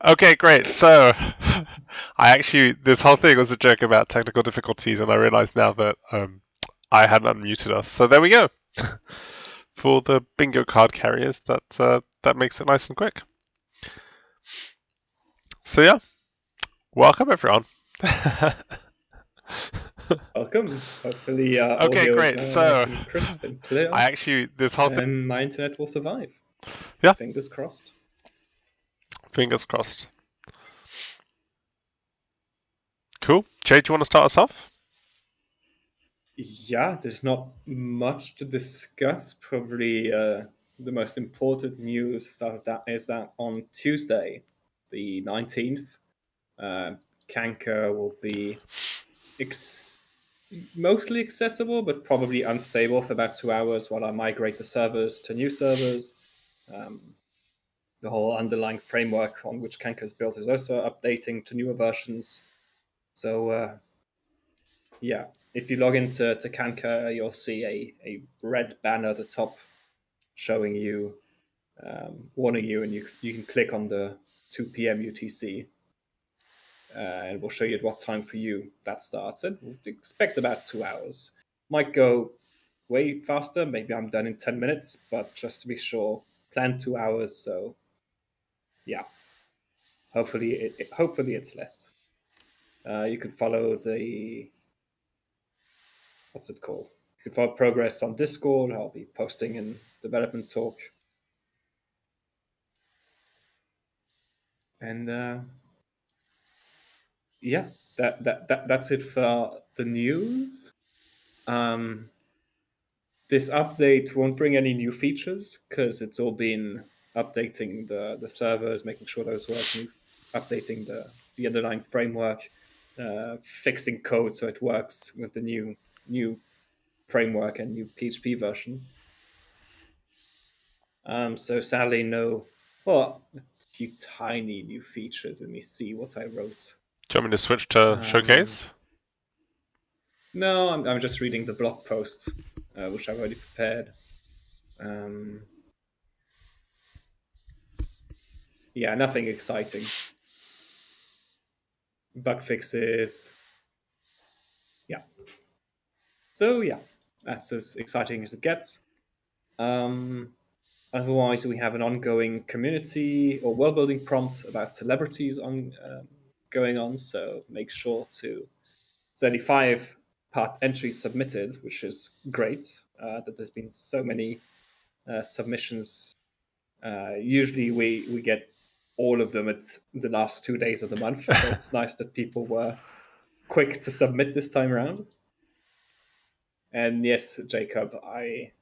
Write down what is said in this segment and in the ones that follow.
Okay, great. So, this whole thing was a joke about technical difficulties, and I realize now that I hadn't unmuted us. So there we go. For the bingo card carriers, that makes it nice and quick. So yeah, welcome everyone. Welcome. Hopefully, Okay, audio is great. now nice So, and crisp and clear, this whole thing. and my internet will survive. Yeah, Fingers crossed. fingers crossed. Cool. Jay, do you want to start us off? Yeah, there's not much to discuss. Probably the most important news is that on Tuesday, the 19th, uh, Kanka will be ex- mostly accessible, but probably unstable for about 2 hours while I migrate the servers to new servers. Um, the whole underlying framework on which Kanka is built is also updating to newer versions. So yeah, if you log into Kanka, you'll see a red banner at the top showing you, warning you, and you can click on the 2 p.m. UTC, and it will show you at what time for you that starts. And we'll expect about 2 hours. Might go way faster. Maybe I'm done in 10 minutes, but just to be sure, plan 2 hours. So yeah, hopefully it's less. You can follow the what's it called? You can follow progress on Discord. I'll be posting in development talk, and yeah, that's it for the news. Um, this update won't bring any new features because it's all been updating the servers, making sure those work, updating the underlying framework, fixing code so it works with the new framework and new PHP version. So sadly, no. Well, a few tiny new features. Let me see what I wrote. Do you want me to switch to Um, Showcase? no, I'm just reading the blog post, which I've already prepared. Um, yeah, nothing exciting. Bug fixes. Yeah. So yeah, that's as exciting as it gets. Um, Otherwise, we have an ongoing community or world building prompt about celebrities on going on. So make sure to 35 part entries submitted, which is great. That there's been so many submissions. Usually, we get all of them at the last 2 days of the month, so it's nice that people were quick to submit this time around. And yes, Jacob, I.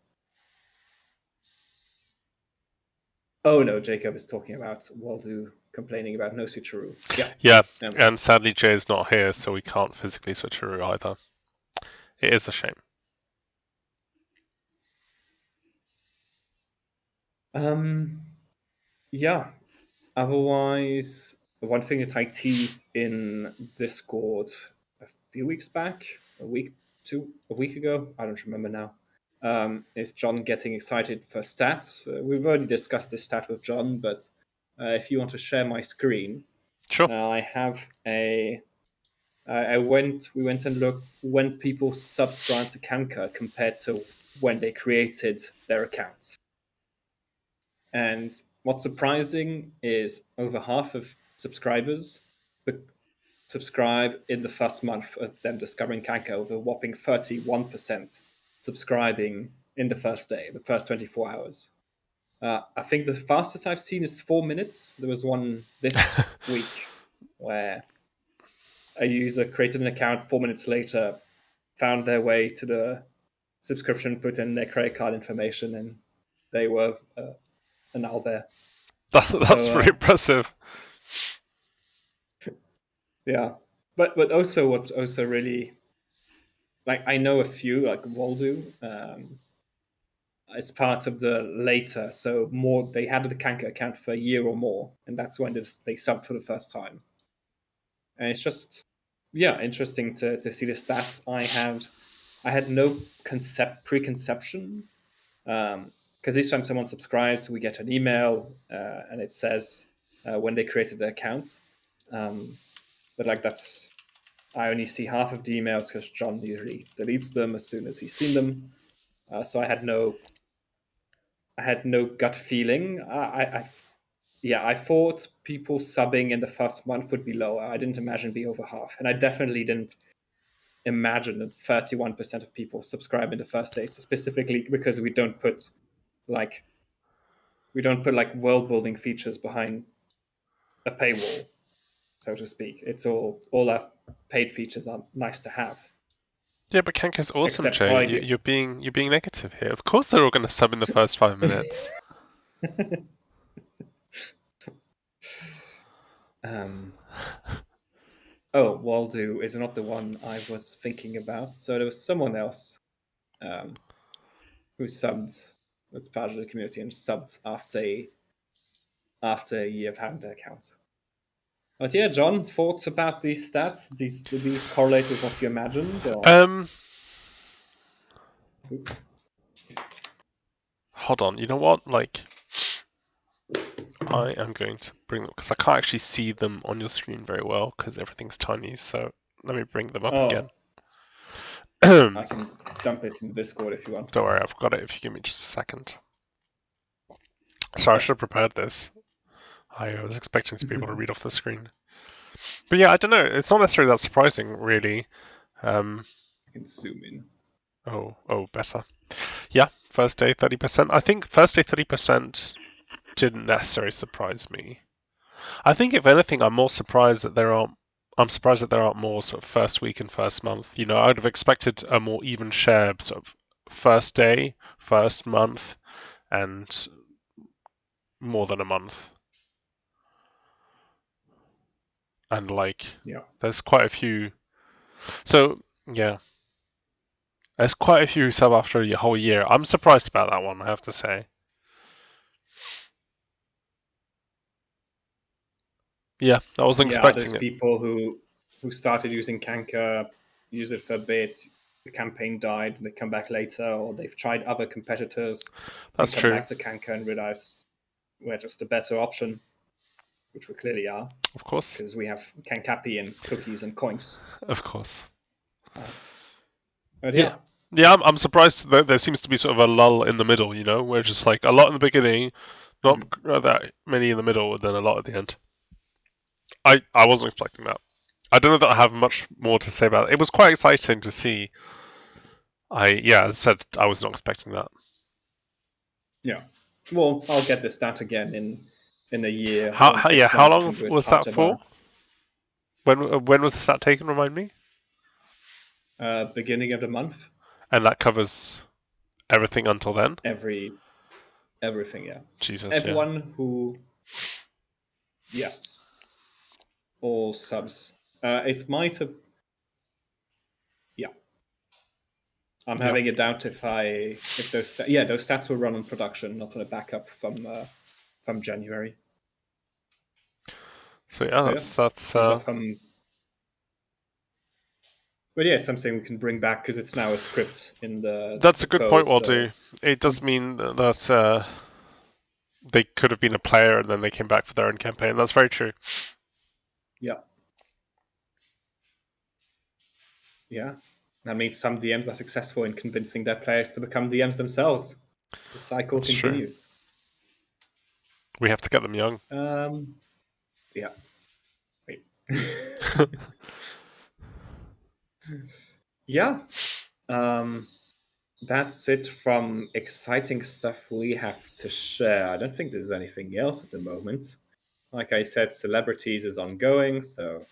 Oh no, Jacob is talking about Waldo complaining about no switcheroo. Yeah. Yeah, Um, and sadly Jay's not here, so we can't physically switch through either. It is a shame. um, yeah. Otherwise, one thing that I teased in Discord a few weeks back, a week ago, I don't remember now, is John getting excited for stats. We've already discussed this stat with John, but if you want to share my screen, Sure. I have a. We went and looked when people subscribed to Kanka compared to when they created their accounts. And what's surprising is over half of subscribers subscribe in the first month of them discovering Kanka, over a whopping 31% subscribing in the first day, the first 24 hours. I think the fastest I've seen is 4 minutes. There was one this week where a user created an account 4 minutes later, found their way to the subscription, put in their credit card information, and they were now there. That's So pretty impressive. yeah, but also what's also really, like, I know a few like Waldo. As part of the later, so more they had the Kanka account for a year or more, and that's when they subbed for the first time. And it's just, yeah, interesting to see the stats. I had no preconception, because each time someone subscribes, we get an email, and it says when they created their accounts. But like I only see half of the emails because Jon usually deletes them as soon as he's seen them. So I had no gut feeling. I thought people subbing in the first month would be lower. I didn't imagine it'd be over half, and I definitely didn't imagine that 31% of people subscribe in the first days, specifically because we don't put like world building features behind a paywall, so to speak. It's all our paid features are nice to have. Yeah, but Kanka's awesome, Except Jay. I You, do. you're being negative here. Of course, they're all going to sub in the first 5 minutes. Waldo is not the one I was thinking about. So there was someone else who subbed. That's part of the community and subbed after a year of having the account. But yeah, Jon, thoughts about these stats? Do these correlate with what you imagined? Or? Hold on. You know what? Like, I am going to bring them because I can't actually see them on your screen very well because everything's tiny. So let me bring them up again. I can dump it in Discord if you want. Don't worry, I've got it if you give me just a second. Sorry, I should have prepared this. I was expecting to be able to read off the screen. But yeah, I don't know. It's not necessarily that surprising, really. I can zoom in. Oh, better. Yeah, first day 30%. I think first day 30% didn't necessarily surprise me. I think if anything, I'm surprised that there aren't more sort of first week and first month. You know, I would have expected a more even share, sort of first day, first month, and more than a month. And there's quite a few. So yeah, there's quite a few who sub after a whole year. I'm surprised about that one, I have to say. Yeah, I wasn't expecting there's it. people who started using Kanka, use it for a bit, the campaign died, and they come back later, or they've tried other competitors, That's come true. back to Kanka and realize we're just a better option, which we clearly are. Of course. Because we have Kankapi and cookies and coins. Of course. But yeah. Yeah, I'm surprised that there seems to be sort of a lull in the middle, you know, where just like a lot in the beginning, not that many in the middle, and then a lot at the end. I wasn't expecting that. I don't know that I have much more to say about it. It was quite exciting to see. As I said, I was not expecting that. Yeah. Well, I'll get the stat again in a year. How long was that for? When was the stat taken? Remind me. Beginning of the month. And that covers everything until then. Everything, yeah. Jesus, everyone who, yes, all subs. It might have. Yeah. I'm having a doubt if those stats will run on production, not on a backup from January. So yeah, that's but yeah, something we can bring back because it's now a script in the. That's a good code, point, Waldo. It does mean that they could have been a player and then they came back for their own campaign. That's very true. Yeah. Yeah. That means some DMs are successful in convincing their players to become DMs themselves. The cycle continues. True. We have to get them young. Yeah. Wait. Yeah. That's it from exciting stuff we have to share. I don't think there's anything else at the moment. Like I said, celebrities is ongoing, so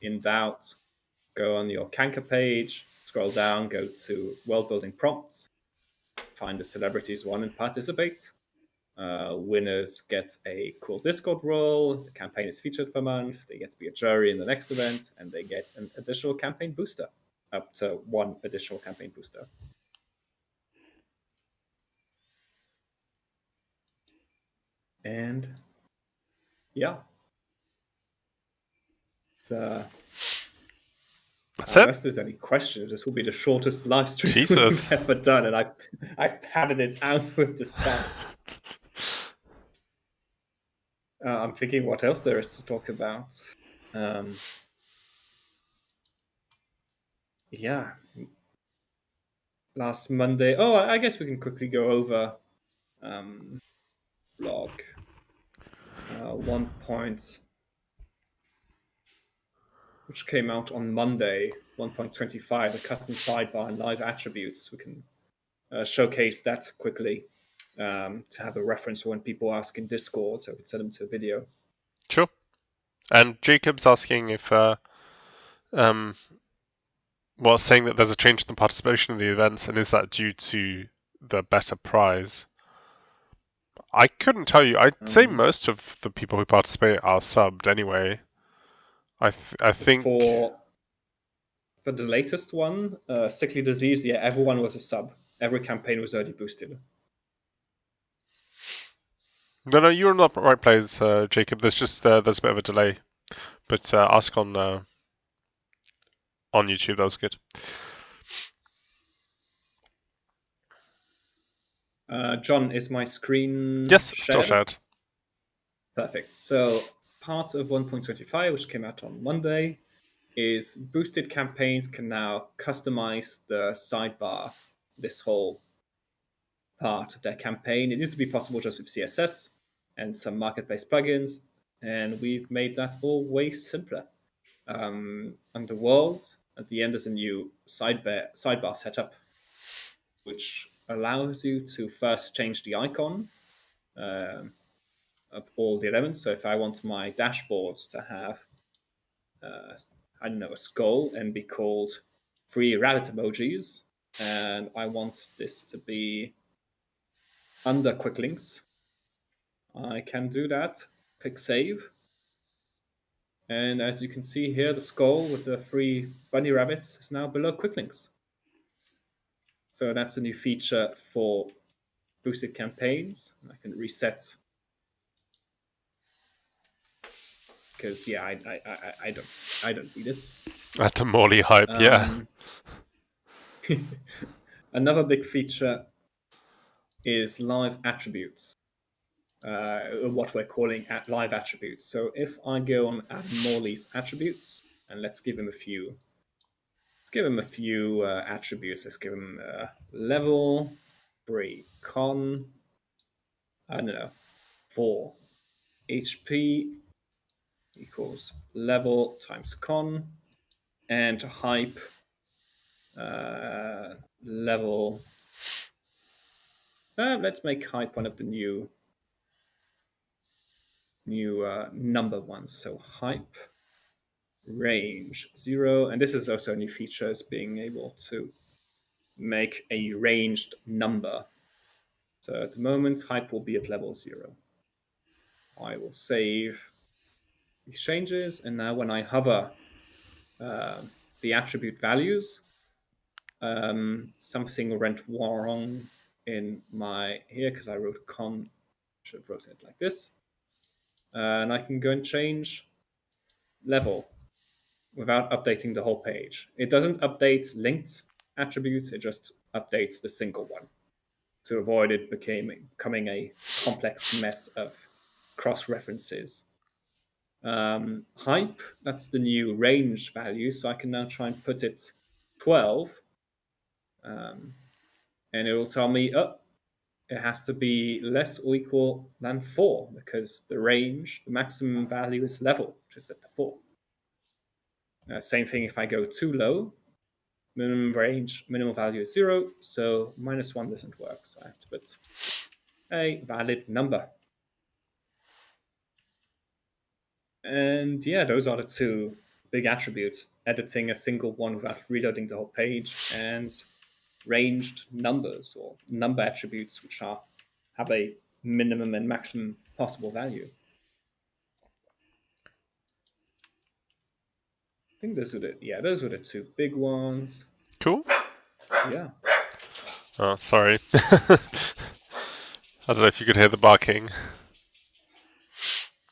in doubt, go on your Kanka page, scroll down, go to world building prompts, find the celebrities one and participate. Winners get a cool Discord role. The campaign is featured per month. They get to be a jury in the next event, and they get an additional campaign booster, up to one additional campaign booster. And yeah, unless there's any questions, this will be the shortest live stream we've ever done, and I've padded it out with the stats. I'm thinking what else there is to talk about. Yeah, last Monday. Oh, I guess we can quickly go over blog 1 which came out on Monday, 1.25, the custom sidebar and live attributes. We can showcase that quickly to have a reference when people ask in Discord, so we can send them to a video. Sure. And Jacob's asking if, well, saying that there's a change in the participation in the events, and is that due to the better prize? I couldn't tell you. I'd say most of the people who participate are subbed anyway. I think for the latest one, sickly disease, yeah, everyone was a sub. Every campaign was already boosted. no, you're in the right place, Jacob. There's just there's a bit of a delay, but ask on YouTube. That was good. John, is my screen Yes, shared? still shared. Perfect. So part of 1.25, which came out on Monday, is boosted campaigns can now customize the sidebar, this whole part of their campaign. It used to be possible just with CSS and some marketplace plugins, and we've made that all way simpler. Under World, at the end, there's a new sidebar setup, which allows you to first change the icon of all the elements. So if I want my dashboards to have, I don't know, a skull and be called 3 rabbit emojis, and I want this to be under quick links, I can do that. Click save. And as you can see here, the skull with the 3 bunny rabbits is now below quick links. So that's a new feature for boosted campaigns. I can reset because yeah, I don't need this. At a Morley hype, yeah. Another big feature is live attributes. What we're calling live attributes. So if I go on Adam Morley's attributes, and let's give him a few. Let's give him a few attributes. Let's give him level 3 con. I don't know, 4 HP equals level times con, and hype level. Let's make hype one of the new number ones. So hype range 0, and this is also a new feature, is being able to make a ranged number. So at the moment, hype will be at level 0. I will save these changes, and now when I hover the attribute values, something went wrong in my here because I wrote con. Should have wrote it like this, and I can go and change level without updating the whole page. It doesn't update linked attributes, it just updates the single one to avoid it becoming a complex mess of cross references. Hype, that's the new range value, so I can now try and put it 12, and it will tell me, oh, it has to be less or equal than 4 because the range, the maximum value is level, which is set to 4. Same thing if I go too low, minimum range, minimum value is 0, so -1 doesn't work. So I have to put a valid number. And yeah, those are the 2 big attributes: editing a single one without reloading the whole page, and ranged numbers or number attributes, which have a minimum and maximum possible value. I think those were the 2 big ones. Cool. Yeah. Oh, sorry. I don't know if you could hear the barking.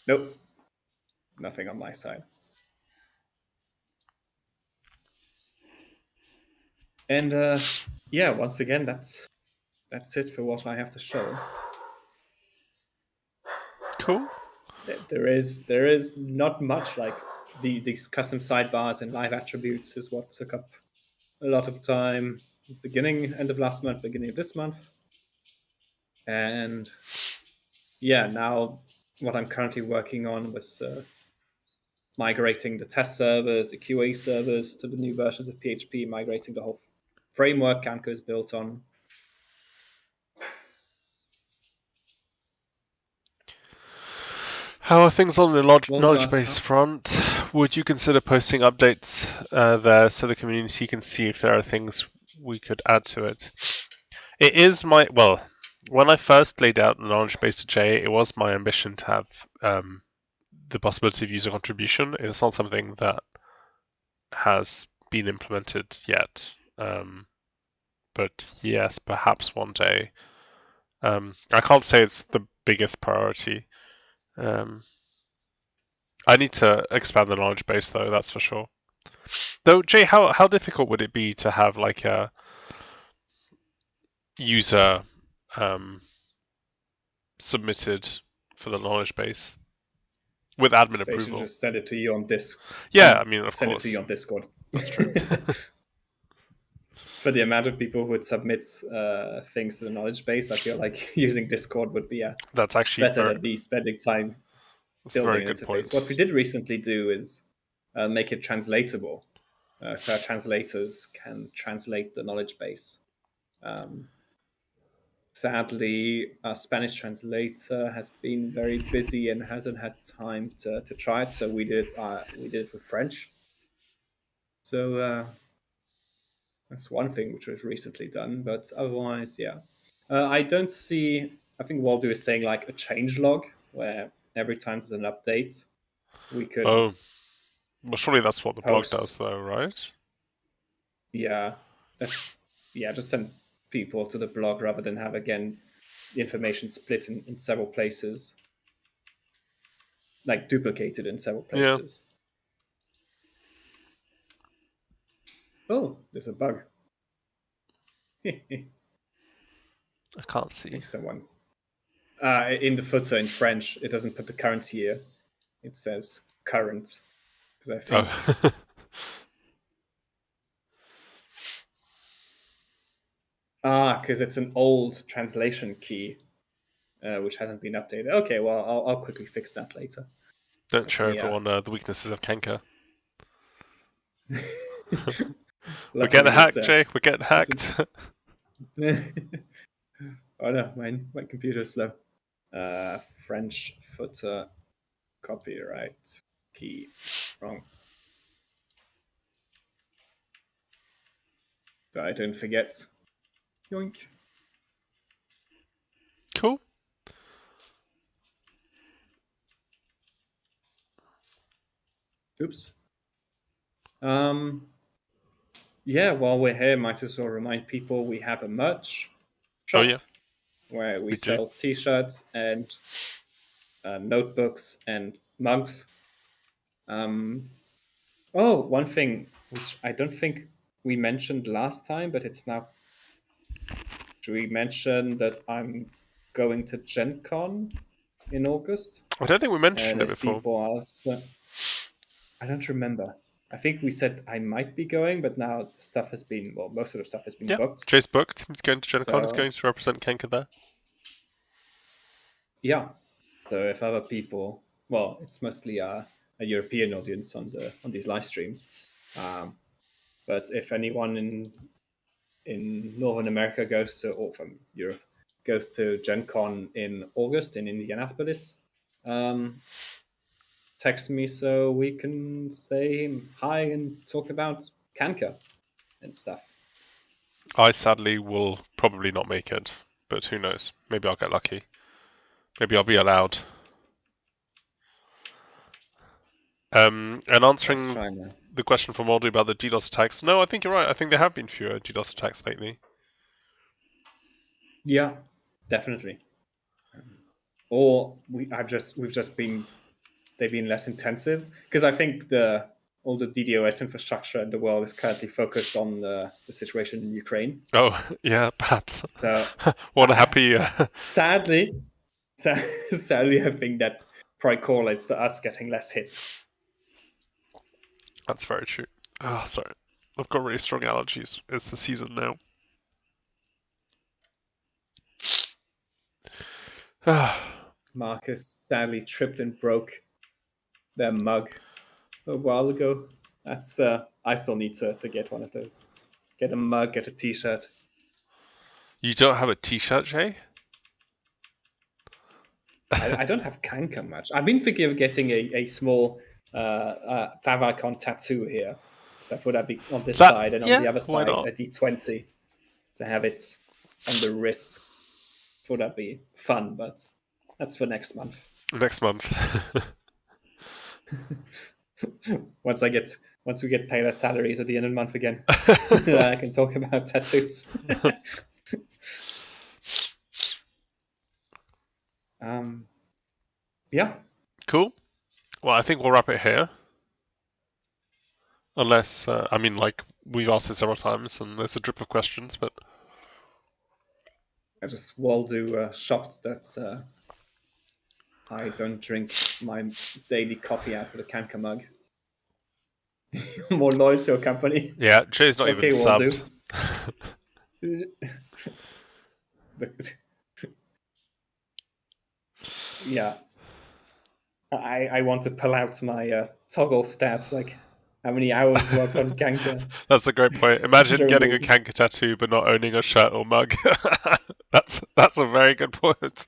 Nope. Nothing on my side. And yeah, once again, that's it for what I have to show. Cool. there is not much. Like these custom sidebars and live attributes is what took up a lot of time. End of last month, beginning of this month, and yeah, now what I'm currently working on was migrating the test servers, the QA servers to the new versions of PHP, migrating the whole framework Kanka is built on. How are things on the knowledge base How? front? Would you consider posting updates there so the community can see if there are things we could add to it? It is when I first laid out the knowledge base to Jay, it was my ambition to have the possibility of user contribution. It's not something that has been implemented yet, but yes, perhaps one day. I can't say it's the biggest priority. I need to expand the knowledge base, though. That's for sure. Though, Jay, how difficult would it be to have like a user submitted for the knowledge base with admin They should approval? just send it to you on Discord. Yeah, I mean, of send course. it to you on Discord. That's true. For the amount of people who would submit things to the knowledge base, I feel like using Discord would be that's actually better than me spending time building an interface. Point. What we did recently do is make it translatable, so our translators can translate the knowledge base. Sadly, our Spanish translator has been very busy and hasn't had time to try it, so we did it with French. So that's one thing which was recently done, but otherwise, yeah. I don't see. I think Waldo is saying like a change log where every time there's an update, we could. Oh, well, surely that's what the blog post. does, though, right? Yeah, just send people to the blog rather than have again the information split in several places, like duplicated in several places. Yeah. Oh, there's a bug. I can't see. I think someone in the footer in French, it doesn't put the current year. It says current because I think. Oh. Because it's an old translation key, which hasn't been updated. Okay, well, I'll quickly fix that later. Don't show everyone the weaknesses of Kanka. We're getting hacked, Jay. We're getting hacked. Oh no, my computer's slow. French footer copyright key wrong. So I don't forget. Yoink. Cool. Oops. Yeah, while we're here, might as well remind people we have a merch shop. Oh yeah. Where we sell T-shirts and notebooks and mugs. One thing which I don't think we mentioned last time, but it's now. Should we mention that I'm going to Gen Con in August? I don't think we mentioned it before. People ask, I don't remember. I think we said I might be going, but now stuff has been, most of the stuff has been booked. Jay's booked. He's going to Gen Con. He's going to represent Kanka there. Yeah. So if other people, it's mostly a European audience on these live streams. But if anyone in Northern America or from Europe goes to Gen Con in August in Indianapolis, text me so we can say hi and talk about Kanka and stuff. I sadly will probably not make it, but who knows? Maybe I'll get lucky. Maybe I'll be allowed. And answering the question from Aldi about the DDoS attacks, no, I think you're right. I think there have been fewer DDoS attacks lately. Yeah, definitely. Or they've been less intensive because I think all the DDoS infrastructure in the world is currently focused on the situation in Ukraine. Oh yeah, perhaps. So, what a happy. Sadly, I think that probably correlates to us getting less hit. That's very true. Oh, sorry. I've got really strong allergies. It's the season now. Marcus sadly tripped and broke their mug a while ago. That's I still need to get one of those. Get a mug, get a t-shirt. You don't have a t-shirt, Jay? I don't have Kanka much. I've been thinking of getting a small favicon tattoo here. That would be on this side, and on the other side a D20 to have it on the wrist. Would that be fun? But that's for next month. Next month. once we get paid our salaries at the end of the month again, I can talk about tattoos. Yeah. Cool. Well, I think we'll wrap it here. Unless, we've asked it several times and there's a drip of questions, but... I just will do shots that I don't drink my daily coffee out of the Kanka mug. More loyal to a company. Yeah, Jay's not even subbed. Yeah. I want to pull out my toggle stats, like how many hours worked on Kanka. That's a great point. Imagine getting a Kanka tattoo but not owning a shirt or mug. That's a very good point.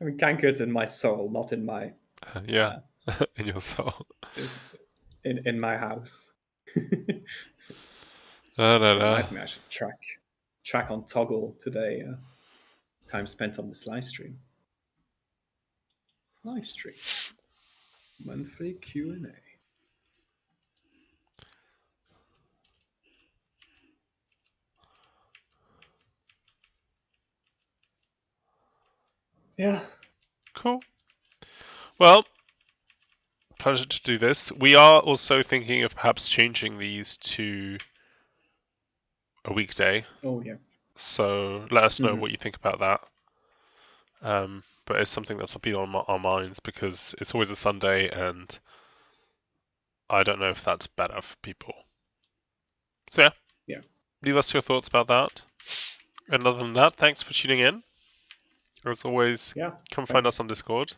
I mean, Kanka is in my soul, not in my... in your soul. In my house. No. Reminds me I should track on Toggle today. Time spent on this live stream. Monthly Q&A. Yeah. Cool. Well, pleasure to do this. We are also thinking of perhaps changing these to a weekday. Oh, yeah. So let us know what you think about that. But it's something that's been on our minds because it's always a Sunday and I don't know if that's better for people. So yeah. Leave us your thoughts about that. And other than that, thanks for tuning in. As always, come find us on Discord.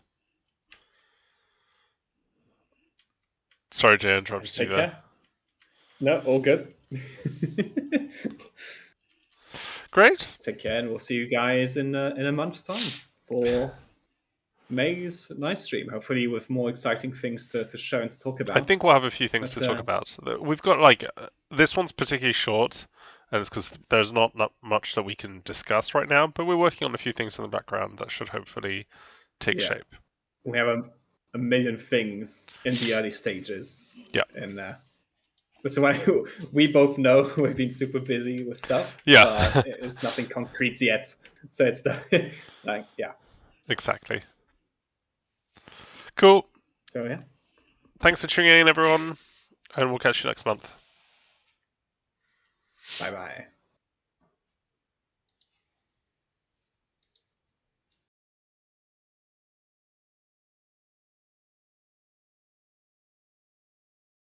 Sorry, Jay, I interrupted you there. Take care. No, all good. Great. Take care, and we'll see you guys in a month's time for May's live stream. Hopefully, with more exciting things to show and to talk about. I think we'll have a few things to talk about. We've got this one's particularly short, and it's because there's not much that we can discuss right now. But we're working on a few things in the background that should hopefully take shape. We have a million things in the early stages. Yeah. And that's why we both know we've been super busy with stuff. Yeah. But it's nothing concrete yet. So it's Exactly. Cool. So yeah. Thanks for tuning in, everyone, and we'll catch you next month. Bye-bye.